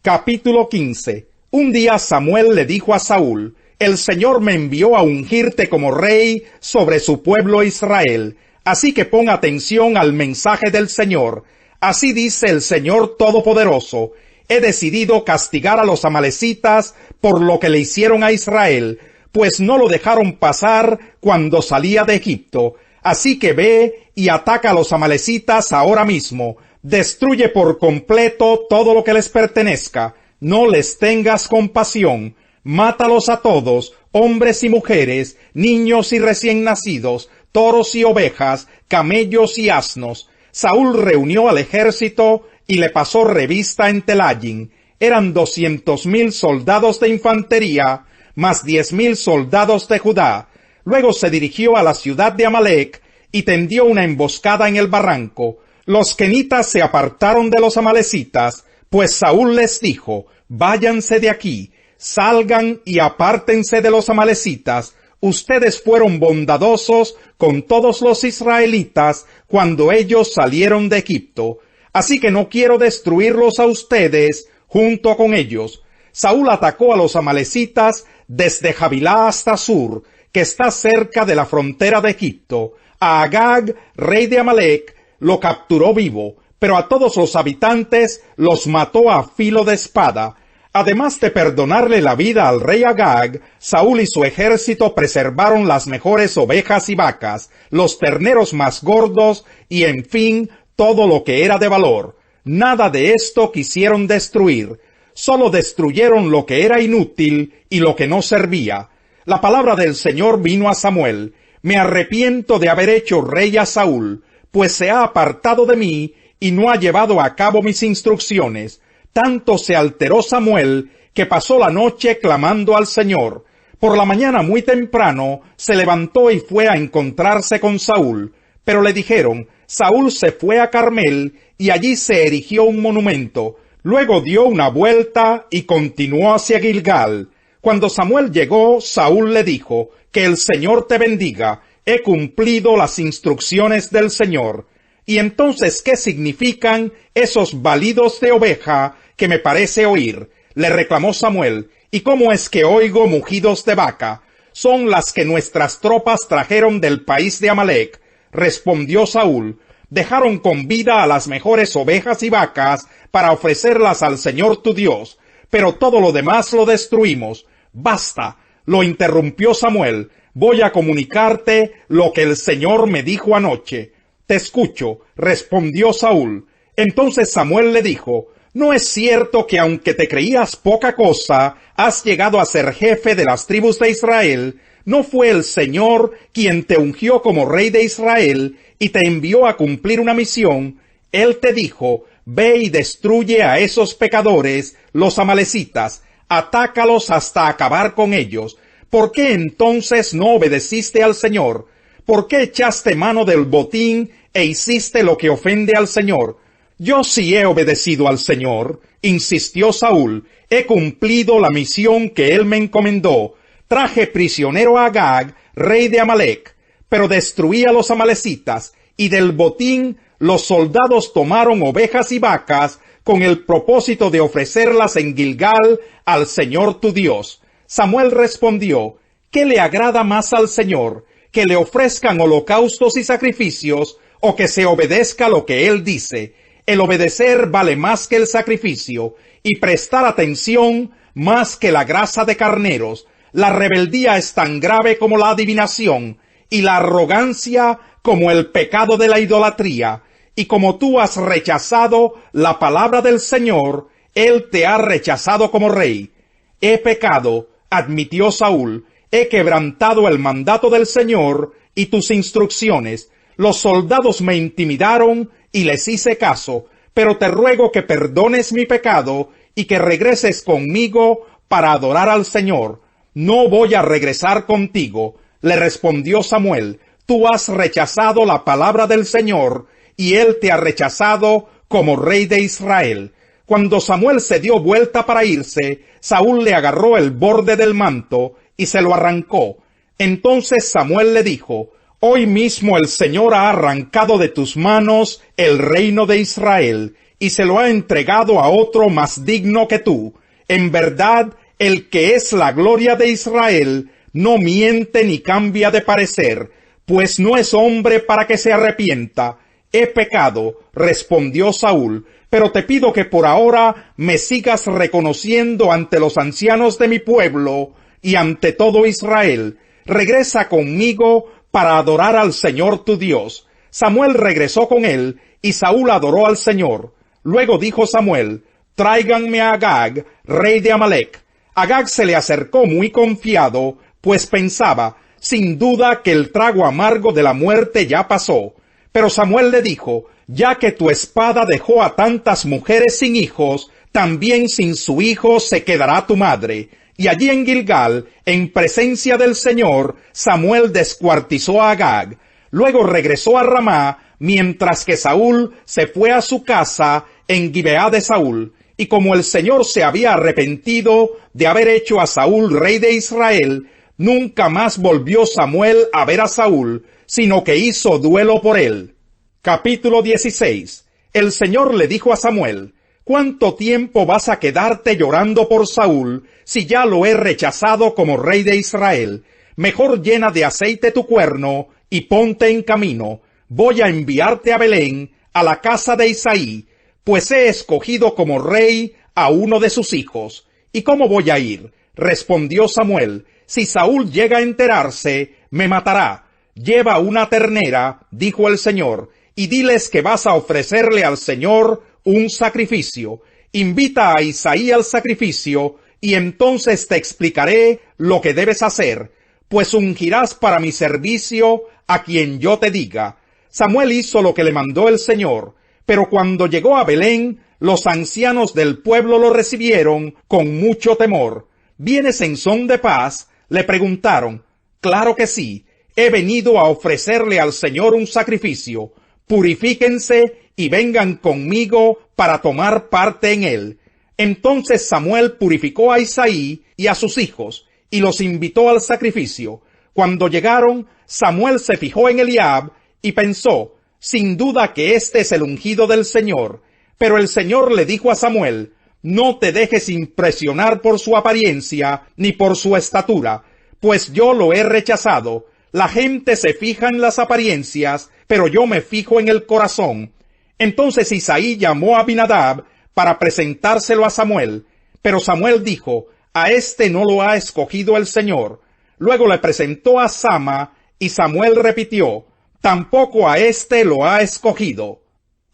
Capítulo 15. Un día Samuel le dijo a Saúl: El Señor me envió a ungirte como rey sobre su pueblo Israel. Así que pon atención al mensaje del Señor. Así dice el Señor Todopoderoso: He decidido castigar a los amalecitas por lo que le hicieron a Israel, pues no lo dejaron pasar cuando salía de Egipto. Así que ve y ataca a los amalecitas ahora mismo. Destruye por completo todo lo que les pertenezca. No les tengas compasión. Mátalos a todos, hombres y mujeres, niños y recién nacidos, toros y ovejas, camellos y asnos. Saúl reunió al ejército y le pasó revista en Telayin. Eran 200,000 soldados de infantería, más 10,000 soldados de Judá. Luego se dirigió a la ciudad de Amalec y tendió una emboscada en el barranco. Los kenitas se apartaron de los amalecitas, pues Saúl les dijo: Váyanse de aquí, salgan y apártense de los amalecitas. Ustedes fueron bondadosos con todos los israelitas cuando ellos salieron de Egipto. Así que no quiero destruirlos a ustedes junto con ellos. Saúl atacó a los amalecitas desde Javilá hasta Sur, que está cerca de la frontera de Egipto. A Agag, rey de Amalec, lo capturó vivo, pero a todos los habitantes los mató a filo de espada. Además de perdonarle la vida al rey Agag, Saúl y su ejército preservaron las mejores ovejas y vacas, los terneros más gordos y, en fin, todo lo que era de valor. Nada de esto quisieron destruir. Solo destruyeron lo que era inútil y lo que no servía. La palabra del Señor vino a Samuel: Me arrepiento de haber hecho rey a Saúl, pues se ha apartado de mí y no ha llevado a cabo mis instrucciones. Tanto se alteró Samuel que pasó la noche clamando al Señor. Por la mañana muy temprano se levantó y fue a encontrarse con Saúl. Pero le dijeron: Saúl se fue a Carmel y allí se erigió un monumento. Luego dio una vuelta y continuó hacia Gilgal. Cuando Samuel llegó, Saúl le dijo: Que el Señor te bendiga. He cumplido las instrucciones del Señor. Y entonces, ¿qué significan esos balidos de oveja que me parece oír? Le reclamó Samuel. ¿Y cómo es que oigo mugidos de vaca? Son las que nuestras tropas trajeron del país de Amalec. Respondió Saúl: Dejaron con vida a las mejores ovejas y vacas para ofrecerlas al Señor tu Dios, pero todo lo demás lo destruimos. Basta, lo interrumpió Samuel. Voy a comunicarte lo que el Señor me dijo anoche. Te escucho, respondió Saúl. Entonces Samuel le dijo: ¿No es cierto que aunque te creías poca cosa, has llegado a ser jefe de las tribus de Israel? ¿No fue el Señor quien te ungió como rey de Israel y te envió a cumplir una misión? Él te dijo: Ve y destruye a esos pecadores, los amalecitas, atácalos hasta acabar con ellos. ¿Por qué entonces no obedeciste al Señor? ¿Por qué echaste mano del botín e hiciste lo que ofende al Señor? Yo sí he obedecido al Señor, insistió Saúl. He cumplido la misión que él me encomendó. Traje prisionero a Agag, rey de Amalec, pero destruí a los amalecitas, y del botín los soldados tomaron ovejas y vacas con el propósito de ofrecerlas en Gilgal al Señor tu Dios. Samuel respondió: ¿Qué le agrada más al Señor? ¿Que le ofrezcan holocaustos y sacrificios, o que se obedezca lo que él dice? El obedecer vale más que el sacrificio, y prestar atención más que la grasa de carneros. La rebeldía es tan grave como la adivinación, y la arrogancia como el pecado de la idolatría. Y como tú has rechazado la palabra del Señor, él te ha rechazado como rey. He pecado, admitió Saúl. He quebrantado el mandato del Señor y tus instrucciones. Los soldados me intimidaron y les hice caso, pero te ruego que perdones mi pecado y que regreses conmigo para adorar al Señor. No voy a regresar contigo, le respondió Samuel. Tú has rechazado la palabra del Señor, y él te ha rechazado como rey de Israel. Cuando Samuel se dio vuelta para irse, Saúl le agarró el borde del manto y se lo arrancó. Entonces Samuel le dijo: Hoy mismo el Señor ha arrancado de tus manos el reino de Israel, y se lo ha entregado a otro más digno que tú. En verdad, el que es la gloria de Israel no miente ni cambia de parecer, pues no es hombre para que se arrepienta. He pecado, respondió Saúl, pero te pido que por ahora me sigas reconociendo ante los ancianos de mi pueblo y ante todo Israel. Regresa conmigo para adorar al Señor tu Dios. Samuel regresó con él, y Saúl adoró al Señor. Luego dijo Samuel: tráiganme a Agag, rey de Amalec. Agag se le acercó muy confiado, pues pensaba, sin duda que el trago amargo de la muerte ya pasó. Pero Samuel le dijo: ya que tu espada dejó a tantas mujeres sin hijos, también sin su hijo se quedará tu madre. Y allí en Gilgal, en presencia del Señor, Samuel descuartizó a Agag. Luego regresó a Ramá, mientras que Saúl se fue a su casa en Gibeá de Saúl. Y como el Señor se había arrepentido de haber hecho a Saúl rey de Israel, nunca más volvió Samuel a ver a Saúl, sino que hizo duelo por él. Capítulo 16. El Señor le dijo a Samuel: ¿cuánto tiempo vas a quedarte llorando por Saúl, si ya lo he rechazado como rey de Israel? Mejor llena de aceite tu cuerno y ponte en camino. Voy a enviarte a Belén, a la casa de Isaí, pues he escogido como rey a uno de sus hijos. ¿Y cómo voy a ir? Respondió Samuel: si Saúl llega a enterarse, me matará. Lleva una ternera, dijo el Señor, y diles que vas a ofrecerle al Señor un sacrificio. Invita a Isaí al sacrificio, y entonces te explicaré lo que debes hacer, pues ungirás para mi servicio a quien yo te diga. Samuel hizo lo que le mandó el Señor, pero cuando llegó a Belén, los ancianos del pueblo lo recibieron con mucho temor. ¿Vienes en son de paz?, le preguntaron. Claro que sí, he venido a ofrecerle al Señor un sacrificio. Purifíquense y vengan conmigo para tomar parte en él. Entonces Samuel purificó a Isaí y a sus hijos, y los invitó al sacrificio. Cuando llegaron, Samuel se fijó en Eliab, y pensó: sin duda que este es el ungido del Señor. Pero el Señor le dijo a Samuel: no te dejes impresionar por su apariencia, ni por su estatura, pues yo lo he rechazado. La gente se fija en las apariencias, pero yo me fijo en el corazón. Entonces Isaí llamó a Abinadab para presentárselo a Samuel, pero Samuel dijo: a este no lo ha escogido el Señor. Luego le presentó a Sama, y Samuel repitió: tampoco a este lo ha escogido.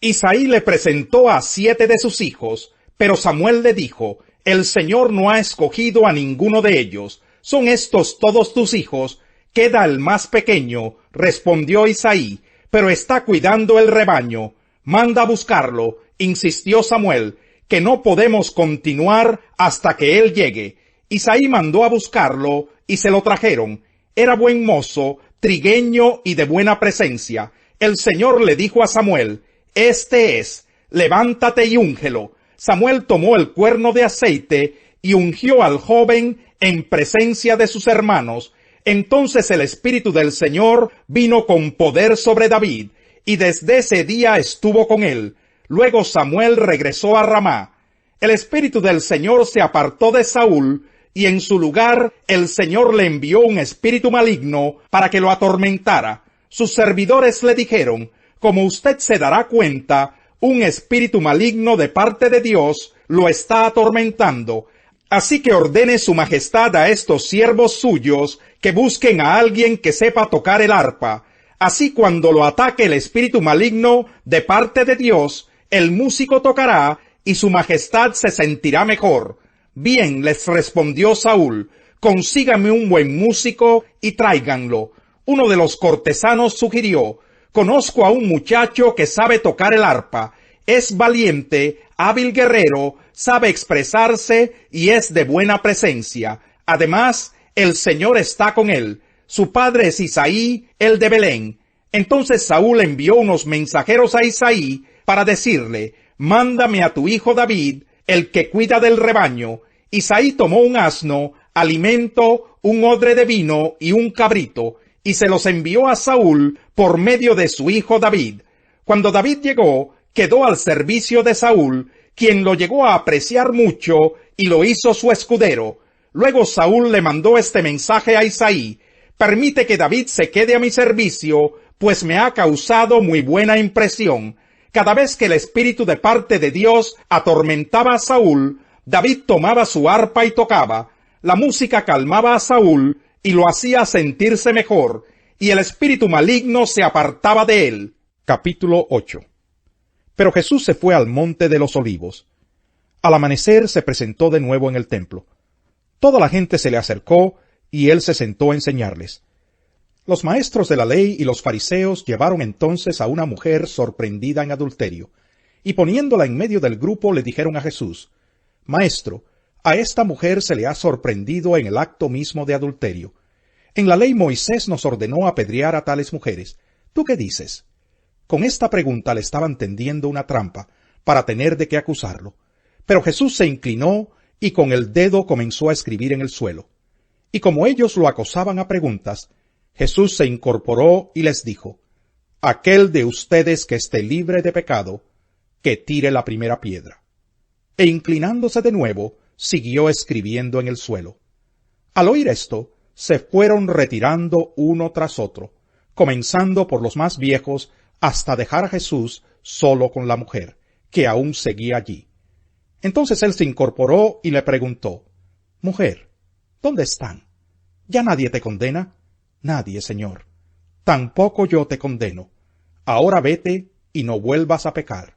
Isaí le presentó a 7 de sus hijos, pero Samuel le dijo: el Señor no ha escogido a ninguno de ellos. ¿Son estos todos tus hijos? Queda el más pequeño, respondió Isaí, pero está cuidando el rebaño. Manda a buscarlo, insistió Samuel, que no podemos continuar hasta que él llegue. Isaí mandó a buscarlo, y se lo trajeron. Era buen mozo, trigueño y de buena presencia. El Señor le dijo a Samuel: este es, levántate y úngelo. Samuel tomó el cuerno de aceite y ungió al joven en presencia de sus hermanos. Entonces el Espíritu del Señor vino con poder sobre David, y desde ese día estuvo con él. Luego Samuel regresó a Ramá. El Espíritu del Señor se apartó de Saúl, y en su lugar el Señor le envió un espíritu maligno para que lo atormentara. Sus servidores le dijeron: como usted se dará cuenta, un espíritu maligno de parte de Dios lo está atormentando. Así que ordene su majestad a estos siervos suyos que busquen a alguien que sepa tocar el arpa. Así cuando lo ataque el espíritu maligno de parte de Dios, el músico tocará y su majestad se sentirá mejor. Bien, les respondió Saúl, consígame un buen músico y tráiganlo. Uno de los cortesanos sugirió: conozco a un muchacho que sabe tocar el arpa. Es valiente, hábil guerrero, sabe expresarse y es de buena presencia. Además, el Señor está con él. Su padre es Isaí, el de Belén. Entonces Saúl envió unos mensajeros a Isaí para decirle: mándame a tu hijo David, el que cuida del rebaño. Isaí tomó un asno, alimento, un odre de vino y un cabrito, y se los envió a Saúl por medio de su hijo David. Cuando David llegó, quedó al servicio de Saúl, quien lo llegó a apreciar mucho y lo hizo su escudero. Luego Saúl le mandó este mensaje a Isaí: «Permite que David se quede a mi servicio, pues me ha causado muy buena impresión». Cada vez que el espíritu de parte de Dios atormentaba a Saúl, David tomaba su arpa y tocaba. La música calmaba a Saúl y lo hacía sentirse mejor, y el espíritu maligno se apartaba de él. Capítulo 8. Pero Jesús se fue al monte de los Olivos. Al amanecer se presentó de nuevo en el templo. Toda la gente se le acercó, y él se sentó a enseñarles. Los maestros de la ley y los fariseos llevaron entonces a una mujer sorprendida en adulterio, y poniéndola en medio del grupo le dijeron a Jesús: «Maestro, a esta mujer se le ha sorprendido en el acto mismo de adulterio. En la ley Moisés nos ordenó apedrear a tales mujeres. ¿Tú qué dices?». Con esta pregunta le estaban tendiendo una trampa para tener de qué acusarlo. Pero Jesús se inclinó y con el dedo comenzó a escribir en el suelo. Y como ellos lo acosaban a preguntas, Jesús se incorporó y les dijo: «Aquel de ustedes que esté libre de pecado, que tire la primera piedra». E inclinándose de nuevo, siguió escribiendo en el suelo. Al oír esto, se fueron retirando uno tras otro, comenzando por los más viejos, hasta dejar a Jesús solo con la mujer, que aún seguía allí. Entonces él se incorporó y le preguntó: «Mujer, ¿dónde están? ¿Ya nadie te condena?». «Nadie, Señor». «Tampoco yo te condeno. Ahora vete y no vuelvas a pecar».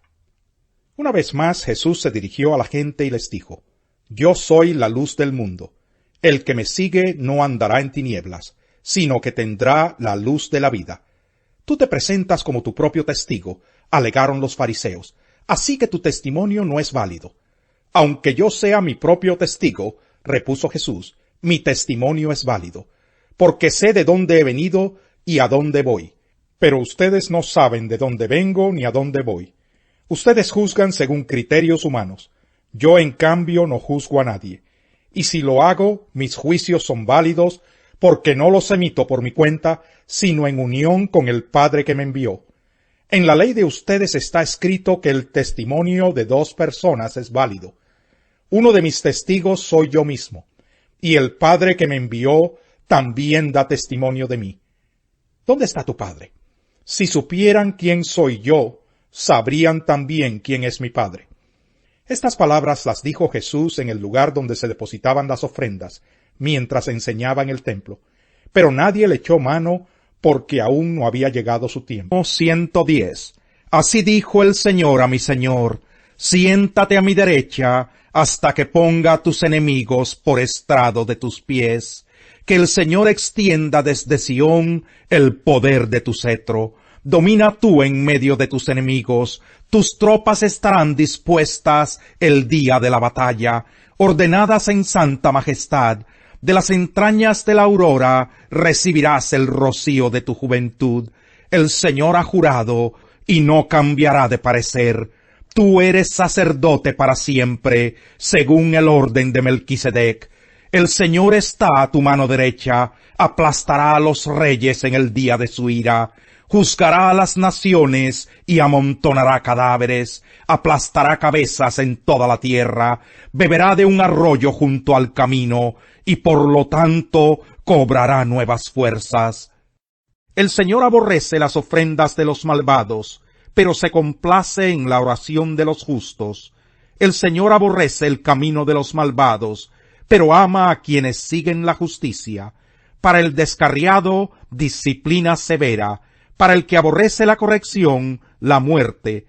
Una vez más Jesús se dirigió a la gente y les dijo: «Yo soy la luz del mundo. El que me sigue no andará en tinieblas, sino que tendrá la luz de la vida». «Tú te presentas como tu propio testigo», alegaron los fariseos, «así que tu testimonio no es válido». «Aunque yo sea mi propio testigo», repuso Jesús, «mi testimonio es válido, porque sé de dónde he venido y a dónde voy. Pero ustedes no saben de dónde vengo ni a dónde voy. Ustedes juzgan según criterios humanos. Yo, en cambio, no juzgo a nadie. Y si lo hago, mis juicios son válidos, porque no los emito por mi cuenta, sino en unión con el Padre que me envió. En la ley de ustedes está escrito que el testimonio de 2 personas es válido. Uno de mis testigos soy yo mismo, y el Padre que me envió también da testimonio de mí. ¿Dónde está tu Padre? Si supieran quién soy yo, sabrían también quién es mi Padre». Estas palabras las dijo Jesús en el lugar donde se depositaban las ofrendas, mientras enseñaba en el templo. Pero nadie le echó mano, porque aún no había llegado su tiempo. 110. Así dijo el Señor a mi Señor: «Siéntate a mi derecha, hasta que ponga a tus enemigos por estrado de tus pies». Que el Señor extienda desde Sión el poder de tu cetro. Domina tú en medio de tus enemigos. Tus tropas estarán dispuestas el día de la batalla, ordenadas en santa majestad. De las entrañas de la aurora recibirás el rocío de tu juventud. El Señor ha jurado y no cambiará de parecer. Tú eres sacerdote para siempre, según el orden de Melquisedec. El Señor está a tu mano derecha, aplastará a los reyes en el día de su ira, juzgará a las naciones y amontonará cadáveres, aplastará cabezas en toda la tierra, beberá de un arroyo junto al camino, y por lo tanto cobrará nuevas fuerzas. El Señor aborrece las ofrendas de los malvados, pero se complace en la oración de los justos. El Señor aborrece el camino de los malvados, pero ama a quienes siguen la justicia. Para el descarriado, disciplina severa; para el que aborrece la corrección, la muerte;